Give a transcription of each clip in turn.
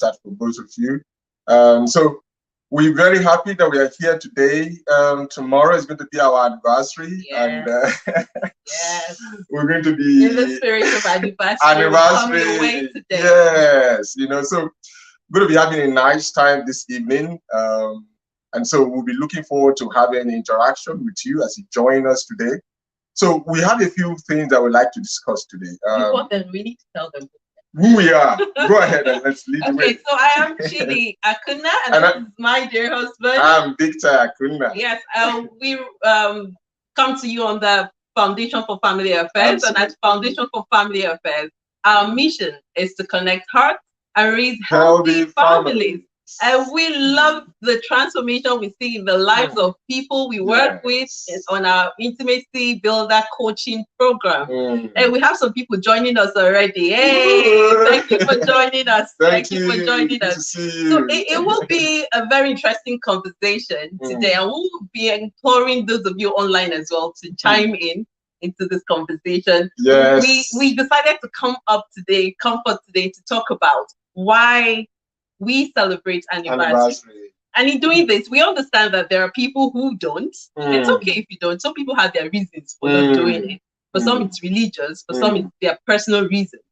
that for both of you. So we're very happy that we are here today. Tomorrow is going to be our anniversary, and yes, we're going to be in the spirit of anniversary. Anniversary, today. Yes, you know, so we're going to be having a nice time this evening. And so we'll be looking forward to having interaction with you as you join us today. So we have a few things that we'd like to discuss today. Before then, we need to tell them who we are. Go ahead and let's lead the way. Okay, so I am Chidi Akunna, and this is my dear husband. I'm Victor Akunna. Yes, we come to you on the Foundation for Family Affairs, and at Foundation for Family Affairs, our mission is to connect hearts and raise healthy families. And we love the transformation we see in the lives of people we work with on our Intimacy Builder coaching program. And we have some people joining us already. Hey, thank you for joining us. Thank you for joining us. So it will be a very interesting conversation today. And we'll be imploring those of you online as well to chime in into this conversation. Yes. We decided to come today to talk about why we celebrate anniversary. And in doing this, we understand that there are people who don't. It's okay if you don't. Some people have their reasons for not doing it. For some, it's religious. For some, it's their personal reasons.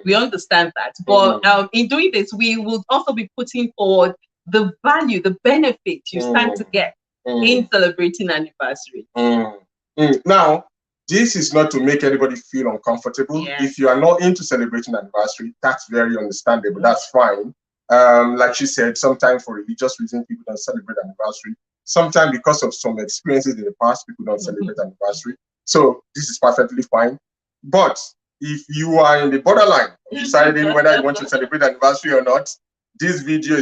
We understand that. But in doing this, we will also be putting forward the value, the benefit you stand to get in celebrating anniversary. Now, this is not to make anybody feel uncomfortable. Yes. If you are not into celebrating anniversary, that's very understandable. That's fine. Like she said, sometimes for religious reasons, people don't celebrate anniversary. Sometimes because of some experiences in the past, people don't celebrate anniversary. So this is perfectly fine. But if you are in the borderline of deciding whether you want to celebrate anniversary or not, this video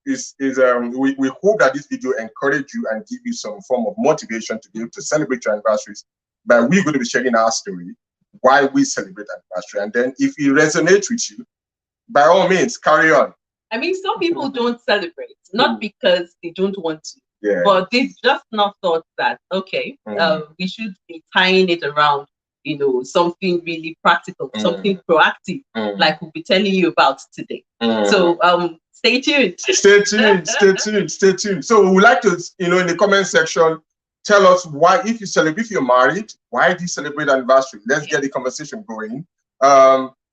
we hope that this video encourage you and give you some form of motivation to be able to celebrate your anniversaries. But we're going to be sharing our story, why we celebrate anniversary. And then if it resonates with you, by all means, carry on. I mean, some people don't celebrate, not because they don't want to, but they've just not thought that, okay, we should be tying it around, you know, something really practical, something proactive, like we'll be telling you about today. So stay tuned. Stay tuned, stay tuned, stay tuned. So we would like to, you know, in the comment section, tell us why, if you're married, why do you celebrate anniversary? Let's get the conversation going.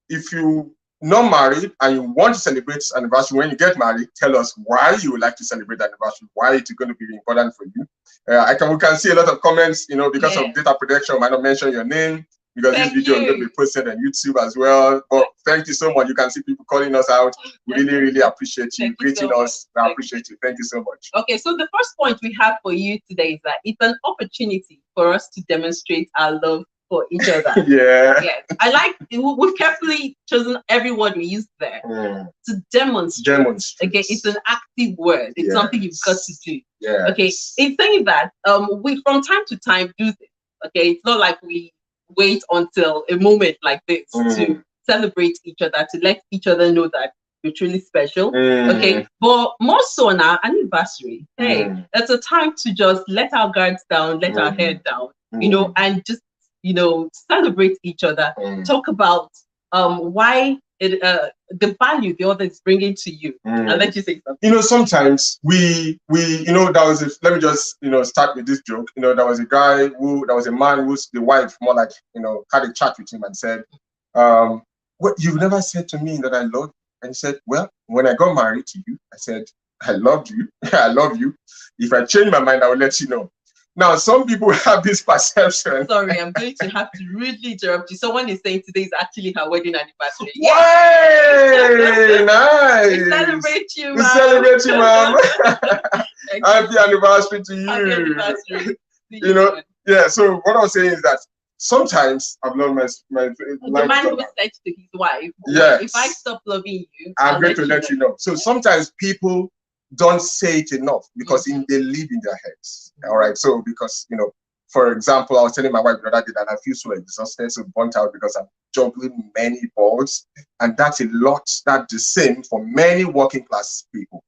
If you not married and you want to celebrate anniversary, when you get married, tell us why you would like to celebrate anniversary, why it's going to be important for you. We can see a lot of comments, you know, because of data protection, I might not mention your name because this video is going to be posted on YouTube as well. But thank you so much. You can see people calling us out. We really, really appreciate you greeting us. I appreciate you. Thank you so much. Okay, so the first point we have for you today is that it's an opportunity for us to demonstrate our love for each other. Yes. I like, we've carefully chosen every word we use there to demonstrate. Okay, it's an active word. It's something you've got to do. Okay, it's saying that we from time to time do this. Okay, it's not like we wait until a moment like this to celebrate each other, to let each other know that we're truly special. Okay, but more so on our anniversary, hey, it's a time to just let our guards down, let our hair down, you know, and just, you know, celebrate each other, talk about why the value the other is bringing to you. And let you say something. You know, sometimes we you know, let me just, you know, start with this joke. You know, there was a man who's the wife more like, you know, had a chat with him and said, what, you've never said to me that I love you. And he said, well, when I got married to you, I said, I loved you. I love you. If I change my mind, I will let you know. Now, some people have this perception. Sorry, I'm going to have to rudely interrupt you. Someone is saying today is actually her wedding anniversary. Yay! Nice. We celebrate you, We celebrate you, ma'am. Happy anniversary to you. Happy anniversary. You know, so what I was saying is that sometimes I've learned the man who said to his wife, if I stop loving you, I'm going to let you know. So sometimes people don't say it enough because they live in their heads. All right. So because, you know, for example, I was telling my wife the other day that I feel so exhausted, so burnt out because I'm juggling many balls. And that's a lot. That's the same for many working class people.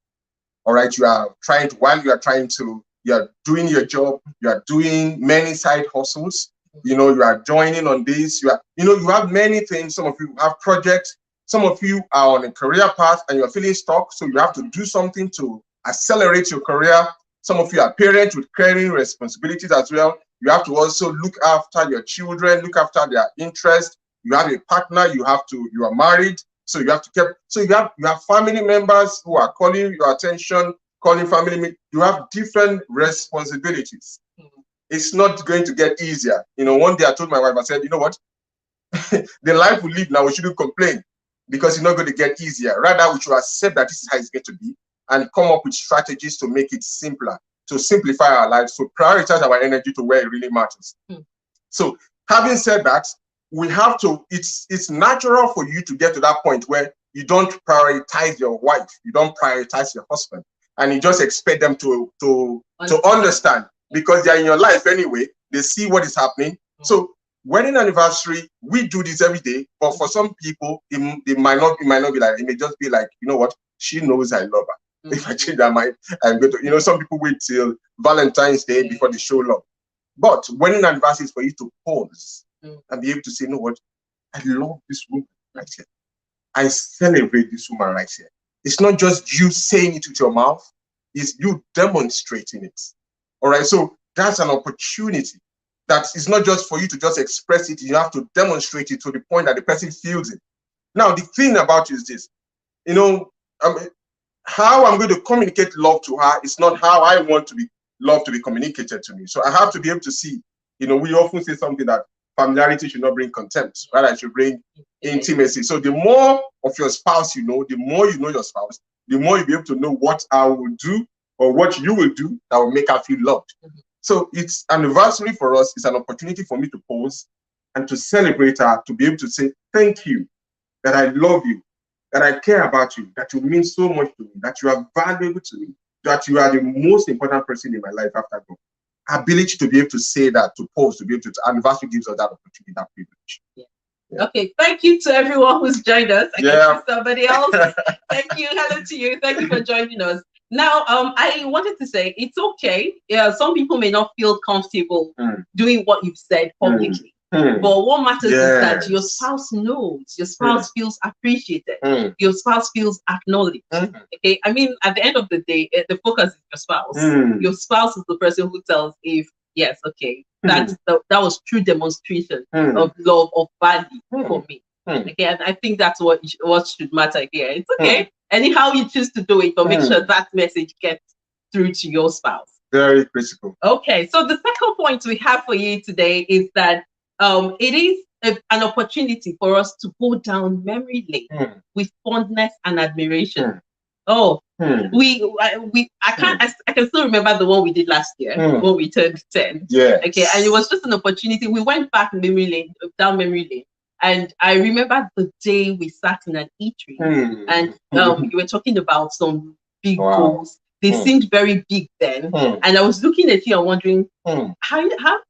All right. While you are doing your job, you are doing many side hustles. You know, you are joining on this. You have many things. Some of you have projects. Some of you are on a career path and you're feeling stuck, so you have to do something to accelerate your career. Some of you are parents with caring responsibilities as well. You have to also look after your children, look after their interests. You have a partner, you are married, so you have to keep, so you have family members who are calling your attention, calling family. You have different responsibilities. It's not going to get easier. You know, one day I told my wife, I said, you know what? The life we live now, we shouldn't complain because it's not going to get easier. Rather, we should accept that this is how it's going to be and come up with strategies to make it simpler, to simplify our lives, to prioritize our energy to where it really matters. So having said that, we have to, it's natural for you to get to that point where you don't prioritize your wife, you don't prioritize your husband, and you just expect them to understand because they're in your life anyway. They see what is happening. So wedding anniversary, we do this every day, but for some people, it might not be like, it may just be like, you know what, she knows I love her. If I change that mind, I'm going to, you know, some people wait till Valentine's Day before they show love. But wedding anniversary is for you to pause and be able to say, you know what, I love this woman right here. I celebrate this woman right here. It's not just you saying it with your mouth, it's you demonstrating it. All right, so that's an opportunity. That is not just for you to just express it, you have to demonstrate it to the point that the person feels it. Now, the thing about it is this, you know, how I'm going to communicate love to her is not how I want to be love to be communicated to me. So I have to be able to see, you know, we often say something that familiarity should not bring contempt, right? It should bring intimacy. So the more of your spouse you know, the more you know your spouse, the more you'll be able to know what I will do or what you will do that will make her feel loved. So it's anniversary for us. It's an opportunity for me to pause and to celebrate her, to be able to say, thank you, that I love you, that I care about you, that you mean so much to me, that you are valuable to me, that you are the most important person in my life after God. Ability to be able to say that, to pause, to be able to, anniversary gives us that opportunity, that privilege. Yeah. Okay, thank you to everyone who's joined us. I can see somebody else. Thank you. Hello to you. Thank you for joining us. Now, I wanted to say it's okay. Yeah, some people may not feel comfortable doing what you've said publicly. But what matters is that your spouse knows, your spouse feels appreciated, your spouse feels acknowledged. Okay, I mean, at the end of the day, the focus is your spouse. Your spouse is the person who tells if yes, okay, that was true demonstration of love, of value for me. Okay, and I think that's what should matter here. It's okay. Anyhow you choose to do it, but make sure that message gets through to your spouse. Very critical. Okay, so the second point we have for you today is that it is an opportunity for us to go down memory lane with fondness and admiration. I can still remember the one we did last year when we turned 10. Okay, and it was just an opportunity. We went back down memory lane. And I remember the day we sat in an eatery and you were talking about some big goals. They seemed very big then. And I was looking at you and wondering, how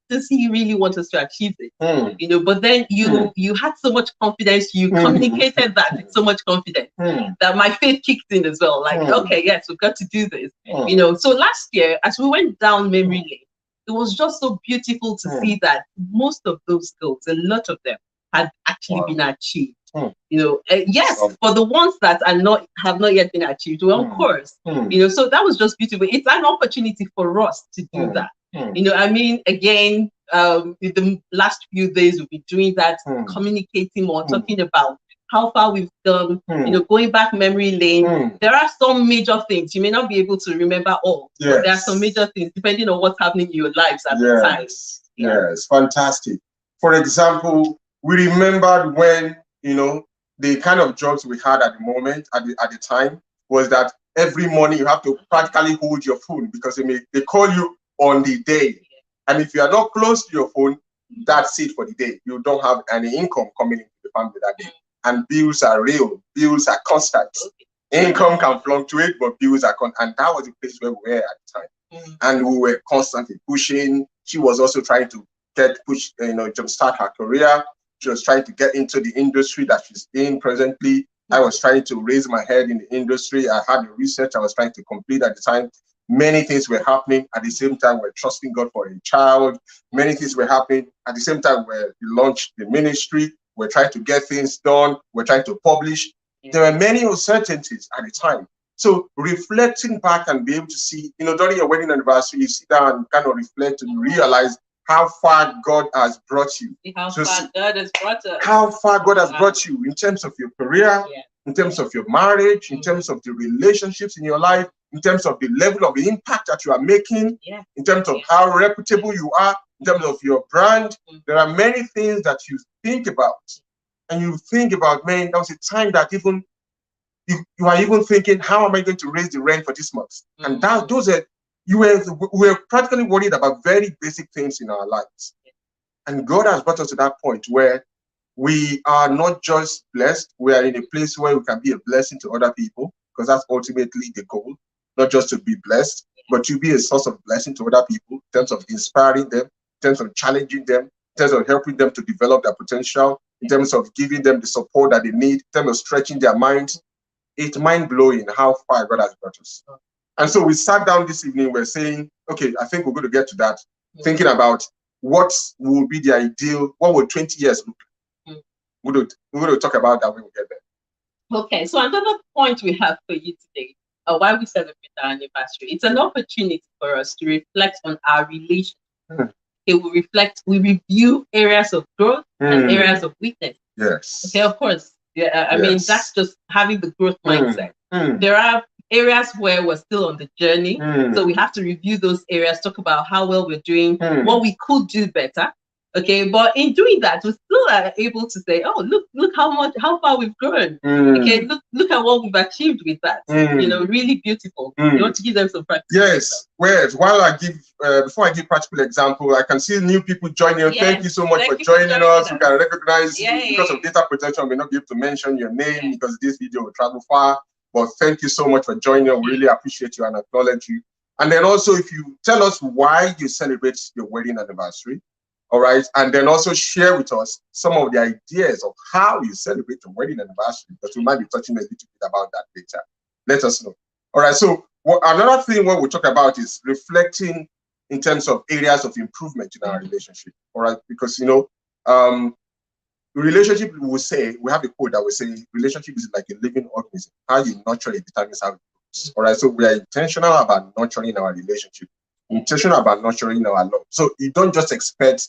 does he really want us to achieve it? You know, but then you had so much confidence, you communicated that with so much confidence that my faith kicked in as well. Like, okay, yes, we've got to do this. You know, so last year, as we went down memory lane, it was just so beautiful to see that most of those goals, a lot of them, had actually been achieved. You know, yes, for the ones that have not yet been achieved, well, of course, you know, so that was just beautiful. It's an opportunity for us to do that. You know, I mean, again, in the last few days, we'll be doing that, communicating more, talking about how far we've done, you know, going back memory lane. There are some major things. You may not be able to remember all, but there are some major things depending on what's happening in your lives at the time. Yes, fantastic. For example, we remembered when, you know, the kind of jobs we had at the moment, at the time, was that every morning you have to practically hold your phone because they call you on the day. And if you are not close to your phone, that's it for the day. You don't have any income coming into the family that day. And bills are real. Bills are constant. Income can fluctuate, but bills are constant. And that was the place where we were at the time. And we were constantly pushing. She was also trying to jumpstart her career. She was trying to get into the industry that she's in presently. I was trying to raise my head in the industry. I had the research I was trying to complete at the time. Many things were happening at the same time. We're trusting God for a child. Many things were happening at the same time. We launched the ministry. we're trying to get things done, we're trying to publish. There were many uncertainties at the time. So reflecting back and be able to see, during your wedding anniversary, you sit down and kind of reflect and realize how far God has brought you. How far God has brought us. How far God has brought you in terms of your career, in terms of your marriage, in terms of the relationships in your life, in terms of the level of impact that you are making, in terms of how reputable you are, in terms of your brand. There are many things that you think about. And you think about, man, there was a time that even you are even thinking, how am I going to raise the rent for this month? And we were practically worried about very basic things in our lives. And God has brought us to that point where we are not just blessed, we are in a place where we can be a blessing to other people, because that's ultimately the goal, not just to be blessed, but to be a source of blessing to other people in terms of inspiring them, in terms of challenging them, in terms of helping them to develop their potential, in terms of giving them the support that they need, in terms of stretching their minds. It's mind-blowing how far God has brought us. And so we sat down this evening, we're saying, okay, I think we're going to get to that, thinking about what will be the ideal, what will 20 years look like? We're going to talk about that when we get there. Okay, so another point we have for you today, why we celebrate our anniversary, it's an opportunity for us to reflect on our relationship. It will reflect, we review areas of growth and areas of weakness. Yes. Okay, of course. Yeah, I mean, that's just having the growth mindset. There are areas where we're still on the journey. So we have to review those areas, talk about how well we're doing, what we could do better. Okay, but in doing that, we still are able to say, oh, look how far we've grown. Okay, look at what we've achieved with that. Really beautiful. You want to give them some practice? Yes. While I give, before I give practical example, I can see new people joining. Thank you so much for joining us. We can recognize you because of data protection. We may not be able to mention your name because this video will travel far. But thank you so much for joining us. We really appreciate you and acknowledge you. And then also, if you tell us why you celebrate your wedding anniversary, all right, and then also share with us some of the ideas of how you celebrate your wedding anniversary, because we might be touching a little bit about that later. Let us know. All right, so another thing what we talk about is reflecting in terms of areas of improvement in our relationship. All right, because relationship, we have a quote that will say relationship is like a living organism. How you nurture it determines how it grows. All right, so we are intentional about nurturing our relationship, intentional about nurturing our love. So you don't just expect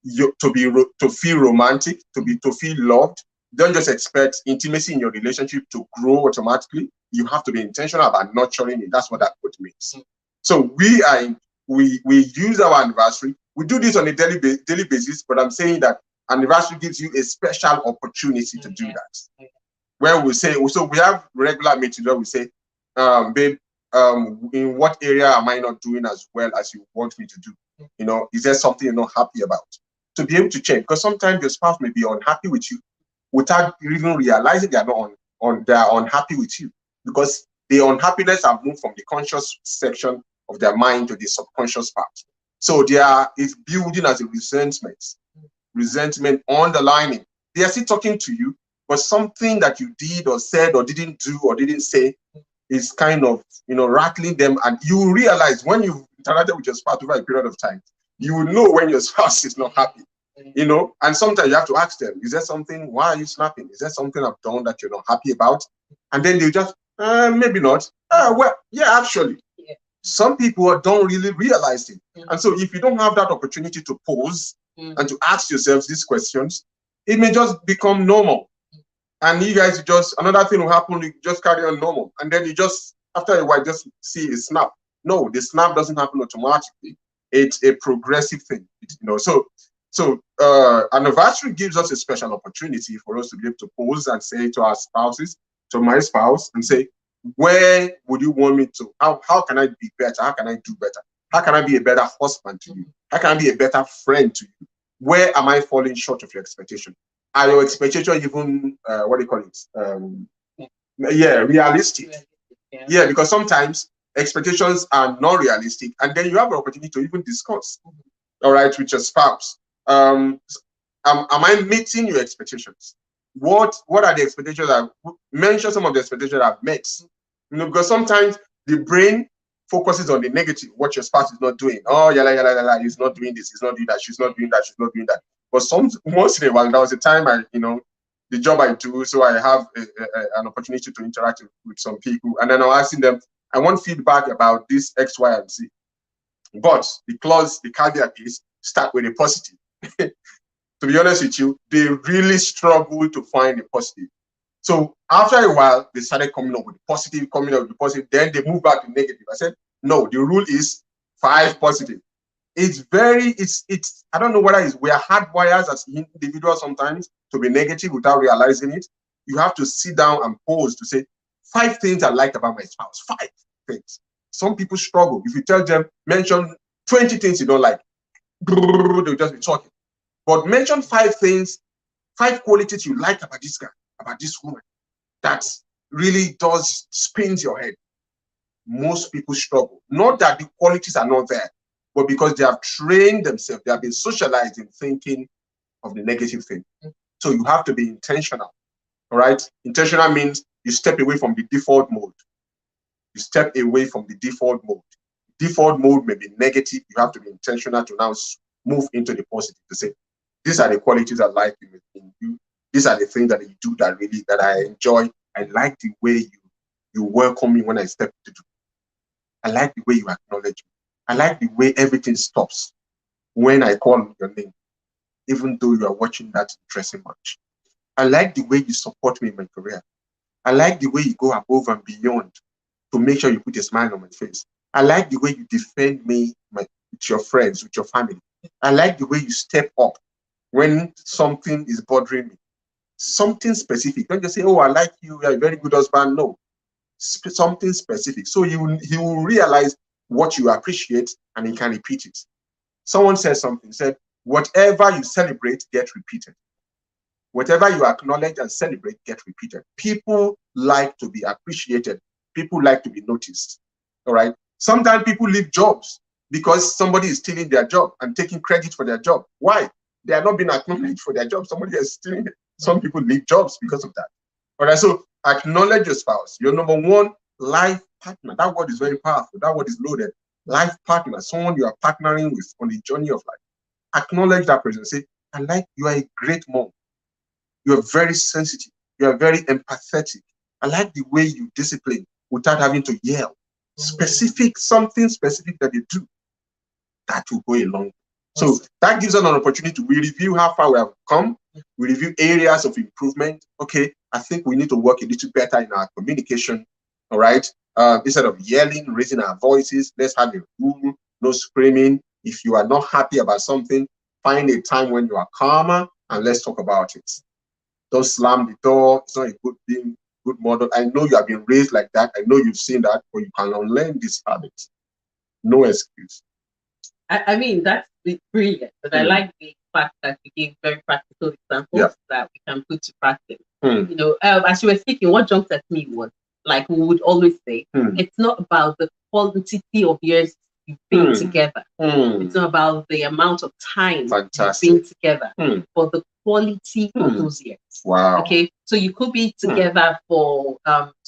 you to feel romantic, to feel loved. Don't just expect intimacy in your relationship to grow automatically. You have to be intentional about nurturing it. That's what that quote means. So we use our anniversary. We do this on a daily basis, but I'm saying that anniversary gives you a special opportunity to do that. Where we say, so we have regular meetings where we say, babe, in what area am I not doing as well as you want me to do? Is there something you're not happy about? To be able to change, because sometimes your spouse may be unhappy with you without even realizing they are unhappy with you, because the unhappiness have moved from the conscious section of their mind to the subconscious part. So it's building as a resentment underlining. They are still talking to you, but something that you did or said or didn't do or didn't say is kind of rattling them, and you realize when you've interacted with your spouse over a period of time, you will know when your spouse is not happy, and sometimes you have to ask them, is there something, why are you snapping? Is there something I've done that you're not happy about? And then they just, maybe not. Well, yeah, actually. Some people don't really realize it. And so if you don't have that opportunity to pause and to ask yourselves these questions, it may just become normal. And you guys another thing will happen, you just carry on normal. And then you just, after a while, just see a snap. No, the snap doesn't happen automatically. It's a progressive thing, So anniversary gives us a special opportunity for us to be able to pause and say to our spouses, to my spouse, and say, where would you want me to? How can I be better? How can I do better? How can I be a better husband to you? How can I be a better friend to you? Where am I falling short of your expectation? Are your expectations even realistic? Yeah, because sometimes expectations are not realistic, and then you have an opportunity to even discuss, all right, with your spouse. Am I meeting your expectations? What are the expectations? Mention some of the expectations I've met. Because sometimes the brain focuses on the negative, what your spouse is not doing. Oh, he's not doing this, he's not doing that, she's not doing that. But once in a while, there was a time the job I do, so I have an opportunity to interact with some people, and then I'm asking them, I want feedback about this X, Y, and Z. But the caveat is start with a positive. To be honest with you, they really struggle to find a positive. So after a while, they started coming up with the positive, then they move back to negative. I said, no, the rule is 5 positive. It's I don't know whether we are hardwired as individuals sometimes to be negative without realizing it. You have to sit down and pause to say 5 things I like about my spouse. 5 things. Some people struggle. If you tell them, mention 20 things you don't like, they'll just be talking. But mention 5 things, 5 qualities you like about this guy, about this woman, that really does spins your head. Most people struggle. Not that the qualities are not there, but because they have trained themselves, they have been socialized in thinking of the negative thing. So you have to be intentional, all right? Intentional means you step away from the default mode. You step away from the default mode. Default mode may be negative. You have to be intentional to now move into the positive, to say, these are the qualities I like in you. These are the things that you do that I enjoy. I like the way you welcome me when I step into the room. I like the way you acknowledge me. I like the way everything stops when I call your name, even though you are watching that interesting match. I like the way you support me in my career. I like the way you go above and beyond to make sure you put a smile on my face. I like the way you defend me with your friends, with your family. I like the way you step up when something is bothering me. Something specific. Don't just say, oh, I like you, you're a very good husband. No, something specific. So he will realize what you appreciate and he can repeat it. Someone said something, said, whatever you celebrate, get repeated. Whatever you acknowledge and celebrate, get repeated. People like to be appreciated. People like to be noticed. All right. Sometimes people leave jobs because somebody is stealing their job and taking credit for their job. Why? They are not being acknowledged for their job. Somebody is stealing it. Some people leave jobs because of that. All right. So acknowledge your spouse, your number 1 life partner. That word is very powerful. That word is loaded. Life partner, someone you are partnering with on the journey of life. Acknowledge that person. Say, I like you are a great mom. You are very sensitive. You are very empathetic. I like the way you discipline without having to yell. Something specific that you do. That will go a long way. So that gives us an opportunity to review how far we have come. We review areas of improvement. Okay, I think we need to work a little better in our communication. All right. Instead of yelling, raising our voices, let's have a rule, no screaming. If you are not happy about something, find a time when you are calmer and let's talk about it. Don't slam the door. It's not a good model. I know you have been raised like that. I know you've seen that, but you can unlearn this habit. No excuse. I mean, that's brilliant. But I like the fact that you gave very practical examples that we can put to practice. You know, as you were speaking, what jumped at me was, like we would always say, it's not about the quantity of years you've been together. It's not about the amount of time you've been together, but the quality of those years. Wow. Okay, so you could be together for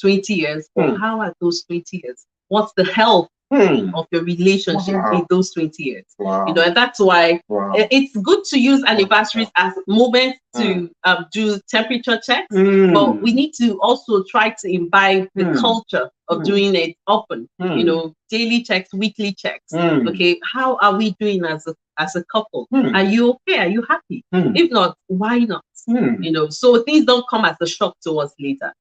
20 years, but how are those 20 years? What's the health of your relationship in those 20 years? You know, and that's why it's good to use anniversaries as moments to do temperature checks, but we need to also try to imbibe the culture of doing it often. You know, daily checks, weekly checks. Okay, how are we doing as a couple? Are you okay? Are you happy? If not, why not? You know, so things don't come as a shock to us later.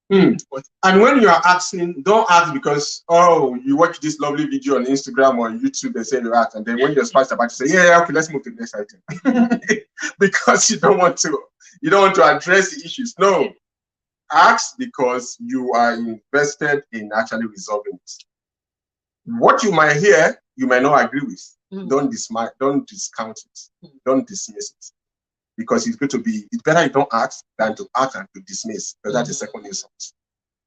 And when you are asking, don't ask because, oh, you watch this lovely video on Instagram or YouTube, they say you ask, and then when you're spouse about to say, yeah, okay, let's move to the next item. Because you don't want to address the issues. No. Ask because you are invested in actually resolving it. What you might hear, you might not agree with. Don't discount it. Don't dismiss it. Because it's better you don't ask than to ask and to dismiss, because that's a second insult.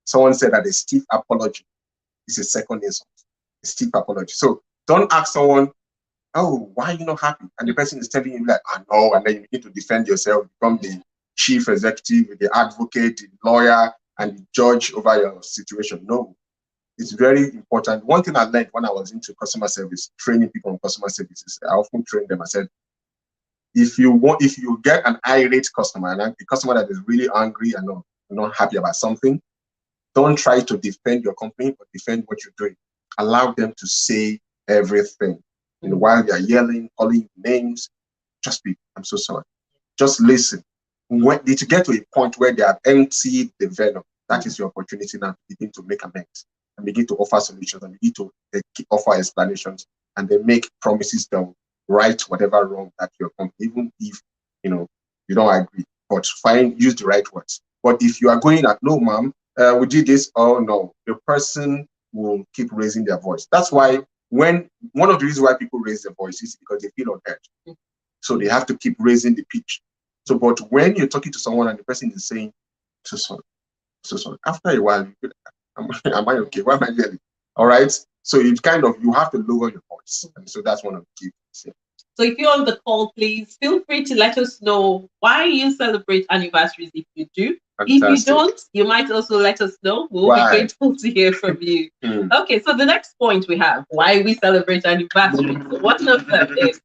Someone said that a stiff apology is a second insult. A stiff apology. So don't ask someone, oh, why are you not happy? And the person is telling you like, I know, and then you need to defend yourself, become the chief executive, the advocate, the lawyer, and the judge over your situation. No. It's very important. One thing I learned when I was into customer service, training people on customer services, I often train them. I said, If you get an irate customer, and a customer that is really angry and not happy about something, don't try to defend your company, but defend what you're doing. Allow them to say everything. While they're yelling, calling names, just be, I'm so sorry. Just listen. When did you get to a point where they have emptied the venom? That is your opportunity now to begin to make amends and begin to offer solutions and begin to offer explanations, and then make promises that right whatever wrong that your company, even if you don't agree, but use the right words. But if you are going at, no ma'am, we did this, oh no, the person will keep raising their voice. That's why one of the reasons why people raise their voice is because they feel unheard. So they have to keep raising the pitch. So, but when you're talking to someone and the person is saying, so sorry, after a while, am I okay? Why am I yelling? All right. So it's kind of, you have to lower your voice. And so that's one of the key things. So if you're on the call, please feel free to let us know why you celebrate anniversaries if you do. Fantastic. If you don't, you might also let us know. We'll be grateful to hear from you. Okay, so the next point we have, why we celebrate anniversaries. So one of them is,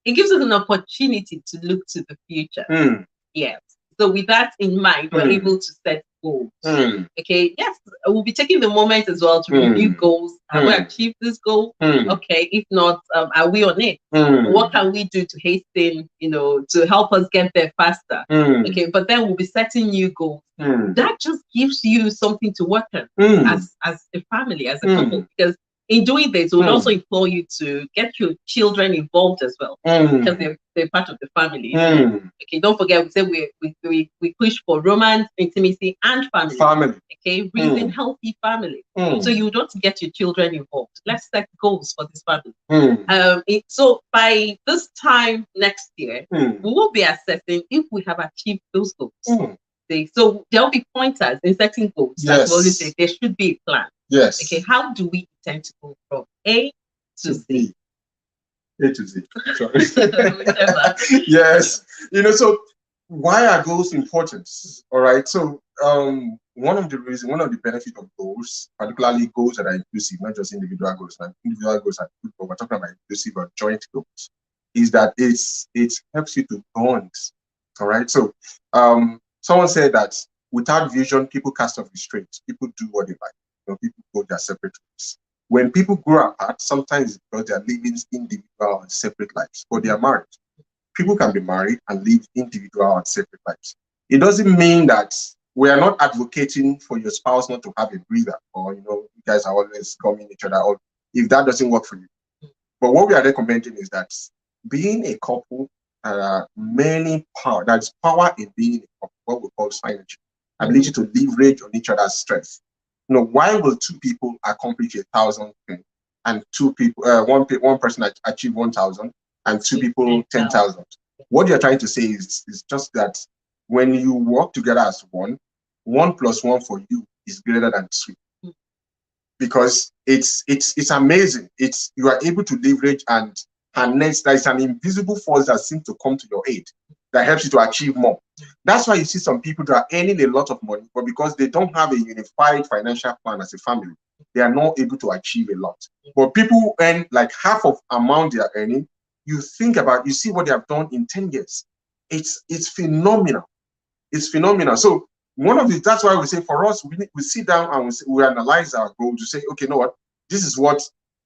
it gives us an opportunity to look to the future. Yes. So with that in mind, we're able to set goals. Okay. Yes, we'll be taking the moment as well to review goals. Have we achieved this goal? Okay. If not, are we on it? What can we do to hasten, to help us get there faster? Okay. But then we'll be setting new goals. That just gives you something to work on as a family, as a couple, because in doing this, we will also implore you to get your children involved as well, because they're part of the family. Okay, don't forget, we said we push for romance, intimacy, and family. Okay, raising healthy family. So you don't get your children involved. Let's set goals for this family. So by this time next year, we will be assessing if we have achieved those goals. So there'll be pointers in setting goals. That's what we say. There should be a plan. Yes. Okay, how do we intend to go from A to Z? A to Z. Sorry. Yes. So why are goals important? All right. So one of the benefits of goals, particularly goals that are inclusive, not just individual goals. Like individual goals are good, but we're talking about inclusive or joint goals, is that it helps you to bond. All right. So someone said that without vision, people cast off restraint. People do what they like. People go their separate ways. When people grow apart, sometimes it's because they are living individual and separate lives, but they are married. People can be married and live individual and separate lives. It doesn't mean that we are not advocating for your spouse not to have a breather, or you guys are always coming each other, or if that doesn't work for you. But what we are recommending is that being a couple, there's power in being a couple, what we call synergy, ability to leverage on each other's strengths. Why will two people accomplish 1,000 things and one person achieve 1,000 and two people 10,000? What you're trying to say is just that when you work together as 1 + 1 for you is greater than 2, because it's amazing. You are able to leverage and harness. There is an invisible force that seems to come to your aid that helps you to achieve more. That's why you see some people that are earning a lot of money, but because they don't have a unified financial plan as a family, they are not able to achieve a lot. But people who earn like half of amount they are earning, you see what they have done in 10 years. It's phenomenal. It's phenomenal. So that's why we say for us, we sit down and we analyze our goals to say, okay, you know what? This is what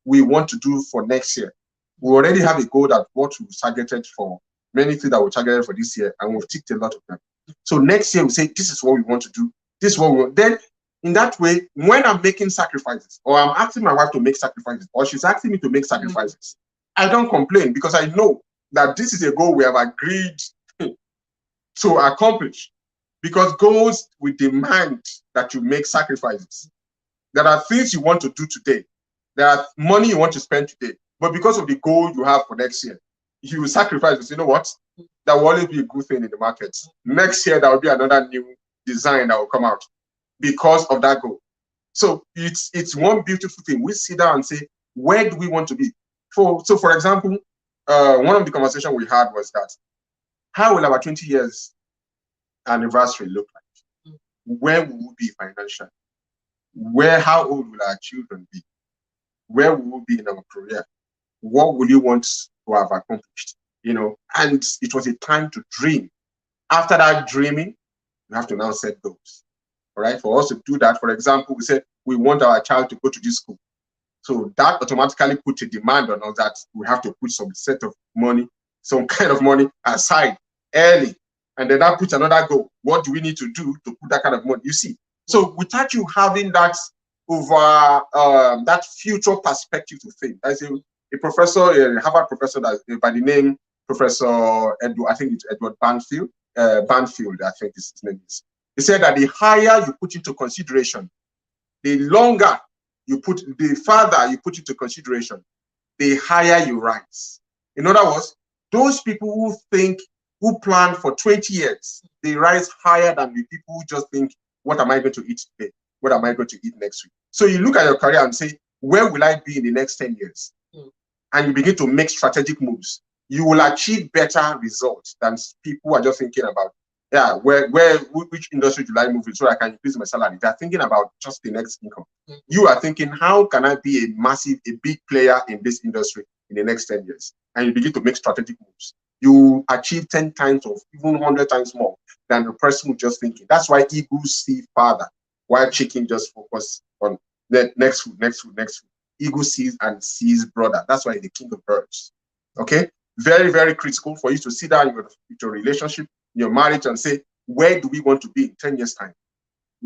we want to do for next year. We already have a goal that what we targeted for, many things that we targeted for this year, and we've ticked a lot of them. So next year we say, this is what we want to do. This is what we want. Then in that way, when I'm making sacrifices, or I'm asking my wife to make sacrifices, or she's asking me to make sacrifices, I don't complain, because I know that this is a goal we have agreed to accomplish. Because goals will demand that you make sacrifices. There are things you want to do today. There are money you want to spend today. But because of the goal you have for next year, you will sacrifice. You know what? That will always be a good thing in the market. Next year, there will be another new design that will come out because of that goal. So it's one beautiful thing. We sit down and say, where do we want to be? So for example, one of the conversations we had was that, how will our 20 years anniversary look like? Where will we be financially? How old will our children be? Where will we be in our career? What will you want to have accomplished? you know, and it was a time to dream. After that dreaming, you have to now set goals. All right. For us to do that, for example, we said we want our child to go to this school. So that automatically puts a demand on us that we have to put some set of money, some kind of money aside early. And then that puts another goal. What do we need to do to put that kind of money? You see, so without you having that over that future perspective to think, I say a professor, a Harvard professor that by the name Professor Edward, I think it's Edward Banfield, I think his name is. He said that the higher you put into consideration, the longer you put, the farther you put into consideration, the higher you rise. In other words, those people who think, who plan for 20 years, they rise higher than the people who just think, what am I going to eat today? What am I going to eat next week? So you look at your career and say, where will I be in the next 10 years? And you begin to make strategic moves. You will achieve better results than people who are just thinking about, yeah, which industry do I move in so I can increase my salary? They're thinking about just the next income. You are thinking, how can I be a big player in this industry in the next 10 years? And you begin to make strategic moves. You achieve 10 times or even 100 times more than the person who just thinking. That's why eagles see farther, while chicken just focus on the next food. Eagle sees and sees broader. That's why the king of birds. Okay? Very, very critical for you to sit down with your relationship, your marriage, and say, where do we want to be in 10 years' time?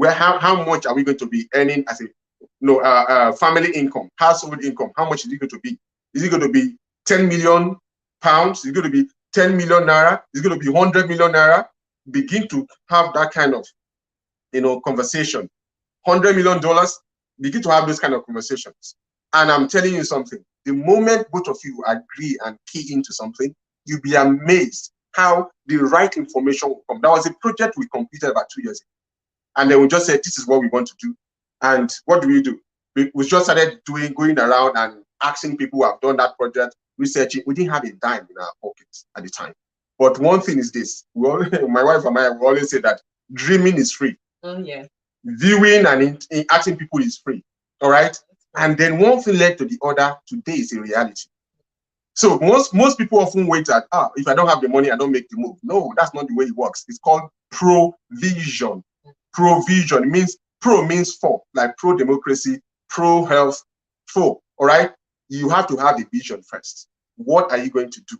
How much are we going to be earning as a family income, household income? How much is it going to be? Is it going to be 10 million pounds? Is it going to be 10 million naira? Is it going to be 100 million naira? Begin to have that kind of, conversation. $100 million, begin to have those kind of conversations. And I'm telling you something, the moment both of you agree and key into something, you'll be amazed how the right information will come. That was a project we completed about 2 years ago. And then we just said, this is what we want to do. And what do? We just started going around and asking people who have done that project, researching. We didn't have a dime in our pockets at the time. But one thing is this, my wife and I will always say that dreaming is free. Oh, yeah. Viewing and asking people is free. All right? And then one thing led to the other. Today is a reality. So most people often wait at, if I don't have the money, I don't make the move. No, that's not the way it works. It's called provision. Provision. It means pro means for, like pro-democracy, pro-health, for. All right? You have to have the vision first. What are you going to do?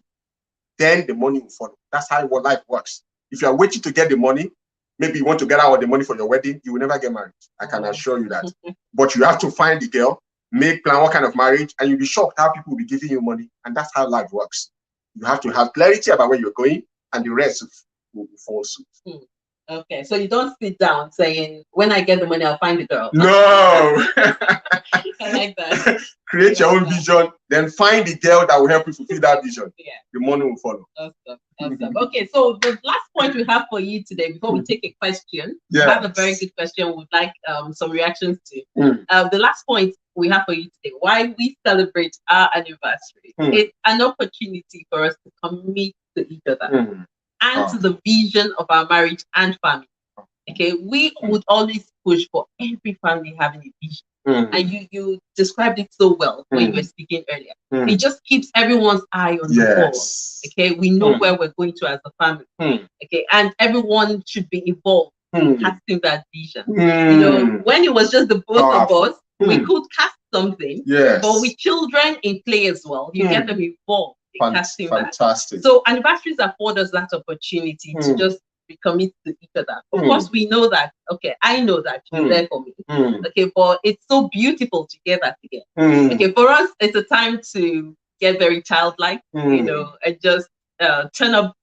Then the money will follow. That's how life works. If you are waiting to get the money, maybe you want to get out the money for your wedding, you will never get married. I can assure you that. But you have to find the girl, plan what kind of marriage, and you'll be shocked how people will be giving you money. And that's how life works. You have to have clarity about where you're going, and the rest will fall suit. Okay, so you don't sit down saying, when I get the money, I'll find the girl. No. I like that. Create your own vision, then find the girl that will help you fulfill that vision. Yeah. The money will follow. Awesome. Okay, so the last point we have for you today, before we take a question, we have a very good question we'd like some reactions to. The last point we have for you today, why we celebrate our anniversary. It's an opportunity for us to commit to each other and to the vision of our marriage and family. Okay, we would always push for every family having a vision. And you described it so well when you were speaking earlier. It just keeps everyone's eye on the ball. Okay, we know where we're going to as a family. Okay, and everyone should be involved in casting that vision. When it was just the both of us, we could cast something. But with children in play as well, you get them involved in casting fantastic. That. So anniversaries afford us that opportunity to just recommit to each other. Of course, we know that. Okay, I know that you're there for me. Okay, but it's so beautiful to get that together. Okay, for us, it's a time to get very childlike, and just turn up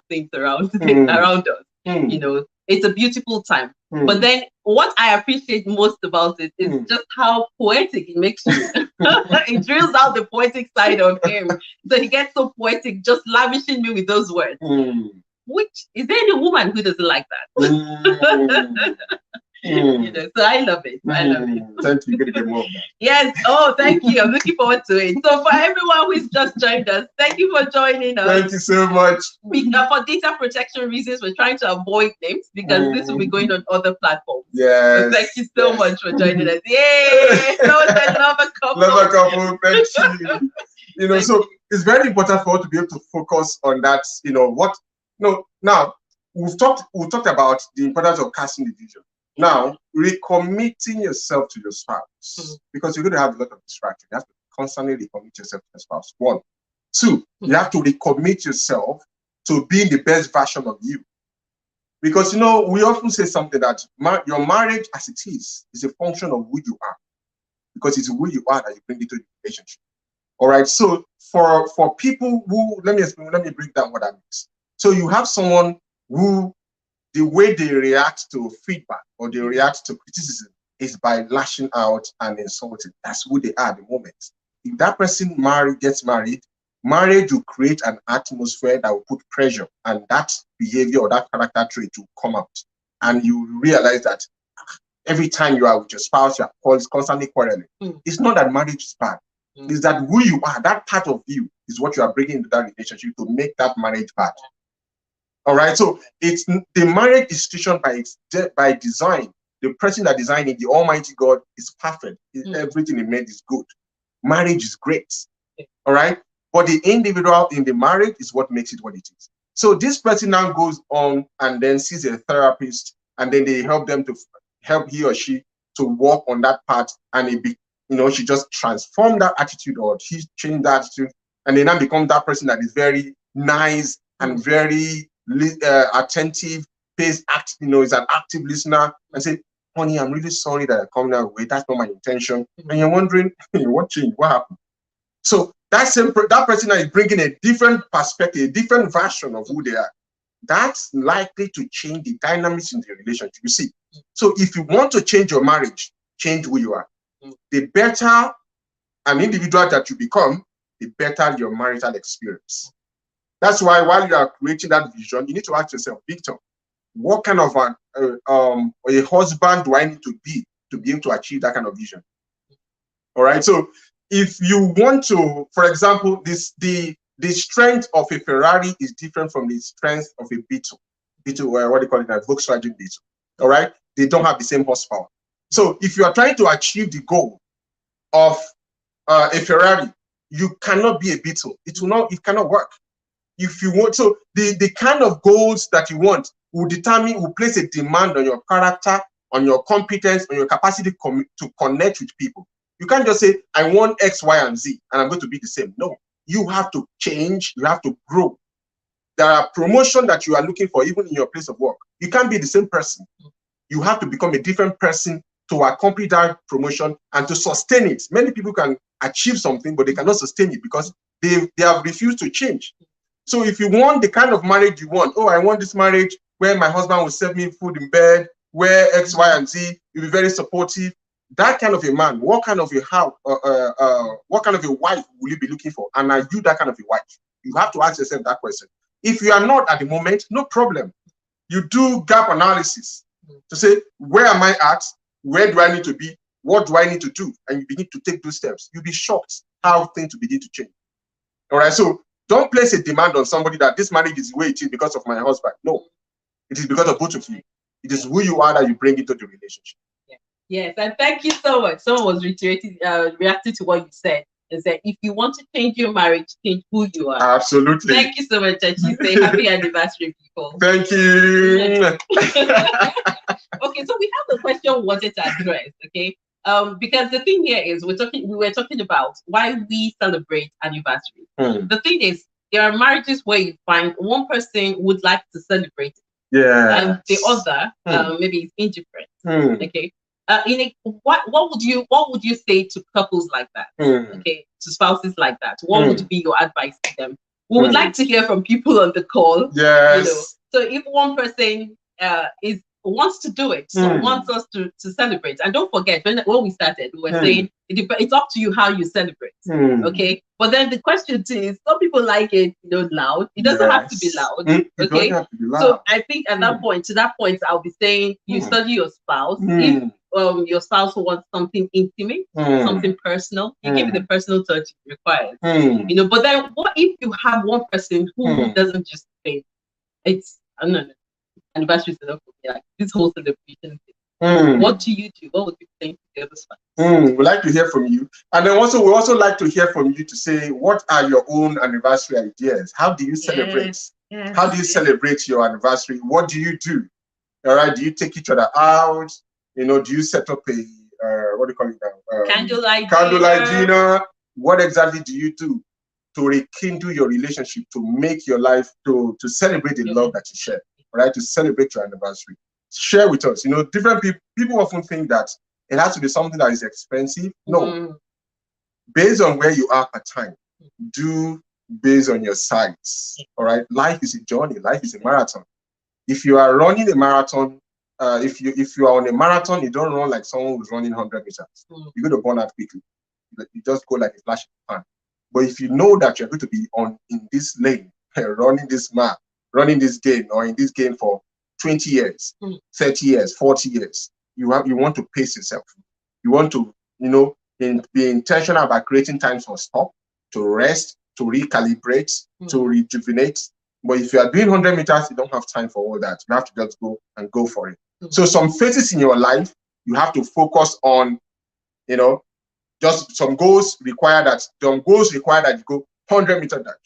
things around around us. It's a beautiful time. But then, what I appreciate most about it is just how poetic it makes you. It drills out the poetic side of him, so he gets so poetic, just lavishing me with those words. Which is there any woman who doesn't like that? So I love it. I love it. Thank you. You're gonna get more of that. Yes. Oh, thank you. I'm looking forward to it. So for everyone who's just joined us, thank you for joining us. Thank you so much. For data protection reasons, we're trying to avoid names because this will be going on other platforms. Yes. So thank you so much for joining us. Yay! So the lover couple. Lover couple. Thank you. So it's very important for us to be able to focus on that. You know what? No, now we've talked about the importance of casting the vision. Now, recommitting yourself to your spouse, because you're going to have a lot of distraction. You have to constantly recommit yourself to your spouse. 1, 2, you have to recommit yourself to being the best version of you. Because, you know, we often say something that your marriage as it is a function of who you are. Because it's who you are that you bring into the relationship. All right. So for people who, let me break down what that means. So you have someone who, the way they react to feedback or they react to criticism is by lashing out and insulting. That's who they are at the moment. If that person gets married, marriage will create an atmosphere that will put pressure, and that behavior or that character trait will come out. And you realize that every time you are with your spouse, you are constantly quarreling. It's not that marriage is bad. It's that who you are, that part of you is what you are bringing into that relationship to make that marriage bad. All right. So it's the marriage institution by design. The person that designed it, the Almighty God, is perfect. Everything he made is good. Marriage is great. All right. But the individual in the marriage is what makes it what it is. So this person now goes on and then sees a therapist, and then they help he or she to work on that part, and she just transformed that attitude, or she changed that attitude, and they now become that person that is very nice and very attentive, is an active listener, and say, honey, I'm really sorry that I come that way. That's not my intention. And you're wondering, what changed? What happened? So that person that is bringing a different perspective, a different version of who they are, that's likely to change the dynamics in the relationship. You see, so if you want to change your marriage, change who you are. The better an individual that you become, the better your marital experience. That's why while you are creating that vision, you need to ask yourself, Victor, what kind of a husband do I need to be able to achieve that kind of vision? All right. So if you want to, for example, the strength of a Ferrari is different from the strength of a Beetle, what they call it, a Volkswagen Beetle. All right. They don't have the same horsepower. So if you are trying to achieve the goal of a Ferrari, you cannot be a Beetle. It cannot work. If you want, so the kind of goals that you want will place a demand on your character, on your competence, on your capacity to connect with people. You can't just say, I want X, Y, and Z, and I'm going to be the same. No, you have to change. You have to grow. There are promotions that you are looking for, even in your place of work. You can't be the same person. You have to become a different person to accomplish that promotion and to sustain it. Many people can achieve something, but they cannot sustain it because they have refused to change. So if you want the kind of marriage you want, I want this marriage where my husband will serve me food in bed, where X, Y, and Z, will be very supportive. That kind of a man, what kind of a wife will you be looking for? And are you that kind of a wife? You have to ask yourself that question. If you are not at the moment, no problem. You do gap analysis to say, where am I at? Where do I need to be? What do I need to do? And you begin to take those steps. You'll be shocked how things will begin to change. All right. So don't place a demand on somebody that this marriage is the way it is because of my husband. No, it is because of both of you. It is who you are that you bring into the relationship. Yes, and thank you so much. Someone was reacting to what you said. And said, if you want to change your marriage, change who you are. Absolutely. Thank you so much, Chachi. Say happy anniversary, people. Thank you. Okay, so we have the question we wanted to address, okay? Because the thing here is we were talking about why we celebrate anniversaries. The thing is, there are marriages where you find one person would like to celebrate it. Yeah. And the other maybe is indifferent. Okay. What would you say to couples like that? Okay, to spouses like that? What would be your advice to them? We would like to hear from people on the call. Yes. So if one person wants to do it, so wants us to celebrate, and don't forget when we started, we were saying it's up to you how you celebrate. Okay, but then the question too is, some people like it, loud. It doesn't have to be loud. Okay, so I think at that point, I'll be saying you study your spouse. If your spouse wants something intimate, something personal, you give it the personal touch required. But then what if you have one person who doesn't just say it's anniversary enough for me, like this whole celebration thing. What do you do? What would you think to the other spouse? We'd like to hear from you. And then also, we also like to hear from you to say, what are your own anniversary ideas? How do you celebrate? How do you celebrate your anniversary? What do you do? All right. Do you take each other out? You know, do you set up a, what do you call it now? Candlelight dinner. What exactly do you do to rekindle your relationship, to make your life, to celebrate the love that you share, right? To celebrate your anniversary. Share with us. You know, different people often think that it has to be something that is expensive. No. Based on where you are at time, do based on your size. All right. Life is a journey. Life is a marathon. If you are running a marathon, if you are on a marathon, you don't run like someone who's running 100 meters. You're going to burn out quickly. You just go like a flash in the pan. But if you know that you're going to be in this lane, running this map, running this game, or in this game for 20 years, 30 years, 40 years, you want to pace yourself. You want to, you know, be intentional about creating times for stop, to rest, to recalibrate, to rejuvenate. But if you are doing 100 meters, you don't have time for all that. You have to just go for it. So some phases in your life, you have to focus on, you know, just some goals require that you go 100 meters that.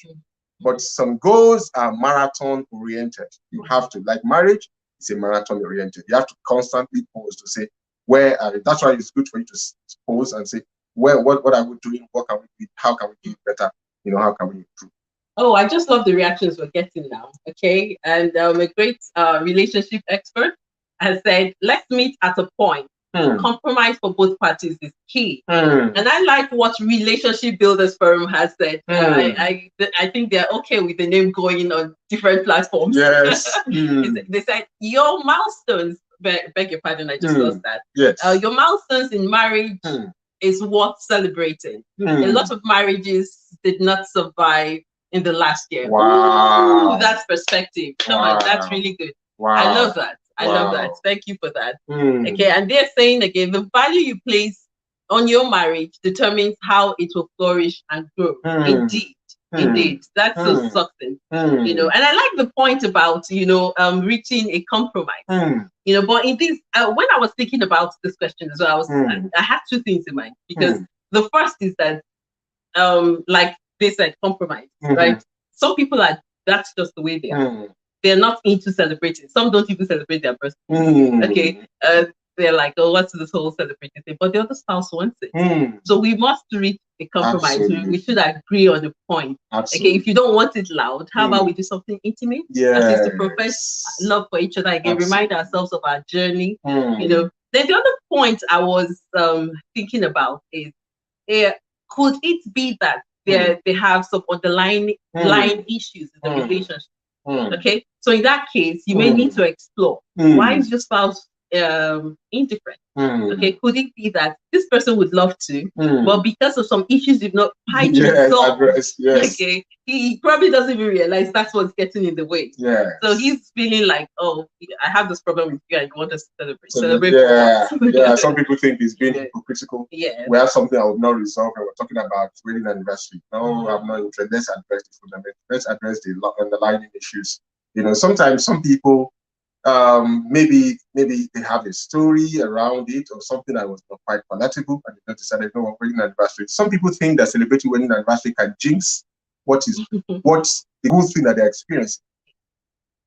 But some goals are marathon oriented. You have to, like marriage, it's a marathon oriented. You have to constantly pause to say, that's why it's good for you to pause and say, what are we doing? What can we do? How can we do it better? You know, how can we improve? Oh, I just love the reactions we're getting now. Okay. And a great relationship expert has said, let's meet at a point. Compromise for both parties is key. And I like what Relationship Builders Forum has said. I think they're okay with the name going on different platforms. Yes. They said your milestones, beg your pardon, I just lost that. Yes. Your milestones in marriage is worth celebrating. A lot of marriages did not survive in the last year. Wow. Ooh, that's perspective. Come on, that's really good. Wow. I love that. I love that. Thank you for that. Okay, and they're saying again, the value you place on your marriage determines how it will flourish and grow. Indeed, that's so succinct. You know, and I like the point about, you know, reaching a compromise. You know, but in this, when I was thinking about this question as well, I had two things in mind, because the first is that, like they said, compromise, right? Some people that's just the way they are. They're not into celebrating. Some don't even celebrate their birthday. Okay. They're like, oh, what's this whole celebrating thing? But the other spouse wants it. So we must reach a compromise. We should agree on the point. Absolutely. Okay, if you don't want it loud, how about we do something intimate? Yes. At least to profess love for each other again, remind ourselves of our journey. You know. Then the other point I was thinking about is, could it be that they have some underlying issues in the relationship? Okay, so in that case, you may need to explore, why is your spouse indifferent? Okay, could it be that this person would love to, but because of some issues you've not tried to resolve, okay, he probably doesn't even realize that's what's getting in the way. So he's feeling like, oh, I have this problem with you and you want us to celebrate. Some people think he's being hypocritical. We have something I would not resolve, and we're talking about wedding anniversary. No, I'm not interested. Let's address the fundamental. Let's address the underlying issues. You know, sometimes some people, maybe they have a story around it or something that was not quite palatable, and they decided, no, wedding anniversary. Some people think that celebrating wedding anniversary can jinx what's the good thing that they're experiencing.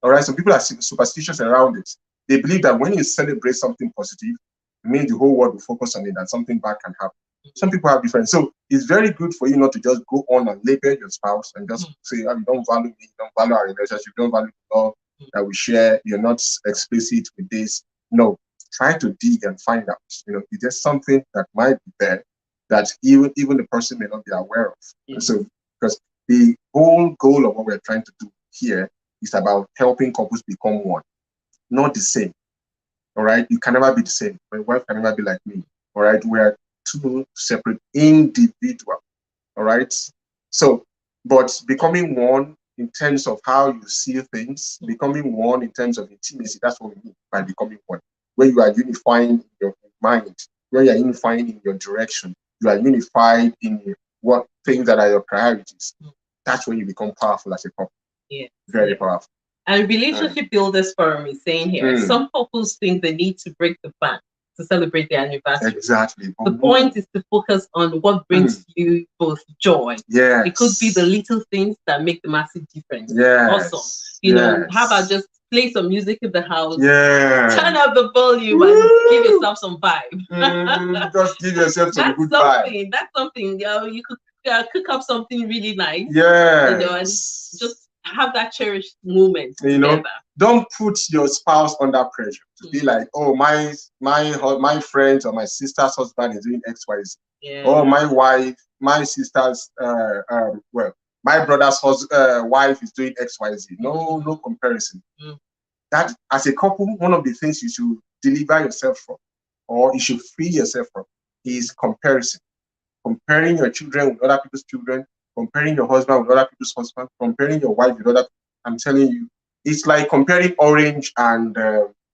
All right, some people are superstitious around it. They believe that when you celebrate something positive, it means the whole world will focus on it and something bad can happen. Some people have different. So it's very good for you not to just go on and label your spouse and just say, oh, you don't value me, you don't value our relationship, you don't value the love that we share, you're not explicit with this. No, try to dig and find out. You know, is there something that might be there that even the person may not be aware of? So, because the whole goal of what we're trying to do here is about helping couples become one, not the same. All right, you can never be the same. My wife can never be like me. All right, we're two separate individuals. All right, so but becoming one in terms of how you see things, becoming one in terms of intimacy, that's what we mean by becoming one. Where you are unifying in your mind, where you are unifying in your direction, you are unified in what things that are your priorities. That's when you become powerful as a couple. Very powerful. And Relationship Builders Forum is saying here, some couples think they need to break the bank to celebrate their anniversary. Exactly. The point is to focus on what brings you both joy. Yes. It could be the little things that make the massive difference. Yes. Awesome. You know, how about just play some music in the house? Yeah. Turn up the volume and give yourself some vibe. Just give yourself some good vibe. That's something. You could cook up something really nice. Yeah. You know, and just have that cherished moment together. You know, don't put your spouse under pressure to be like, oh, my friends or my sister's husband is doing XYZ. Yeah. Or my sister's my brother's wife is doing XYZ. No comparison. That as a couple, one of the things you should deliver yourself from, or you should free yourself from, is comparison. Comparing your children with other people's children, comparing your husband with other people's husband, comparing your wife with other. I'm telling you, it's like comparing orange and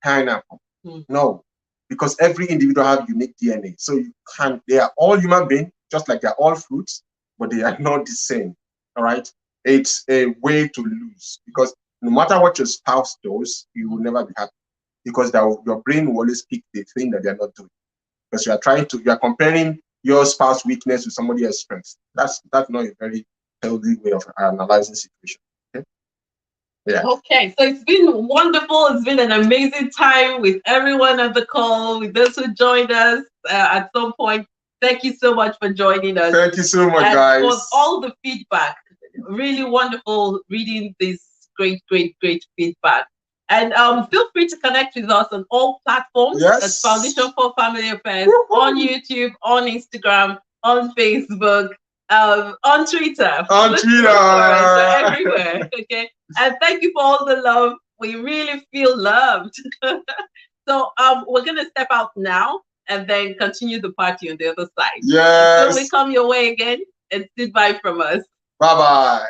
pineapple. No, because every individual has unique DNA. So you can't. They are all human beings, just like they're all fruits, but they are not the same. All right. It's a way to lose, because no matter what your spouse does, you will never be happy, because your brain will always pick the thing that they're not doing, because you are comparing your spouse weakness with somebody else's strength. That's not a very healthy way of analyzing situation. Okay. Yeah. Okay, so it's been wonderful. It's been an amazing time with everyone on the call, with those who joined us at some point. Thank you so much for joining us. Thank you so much, guys. For all the feedback. Really wonderful reading this great feedback. And feel free to connect with us on all platforms. Yes. That's Foundation for Family Affairs, on YouTube, on Instagram, on Facebook, on Twitter. On Twitter. So everywhere. Okay. And thank you for all the love. We really feel loved. So we're gonna step out now and then continue the party on the other side. Yes. Until we come your way again, and goodbye from us. Bye-bye.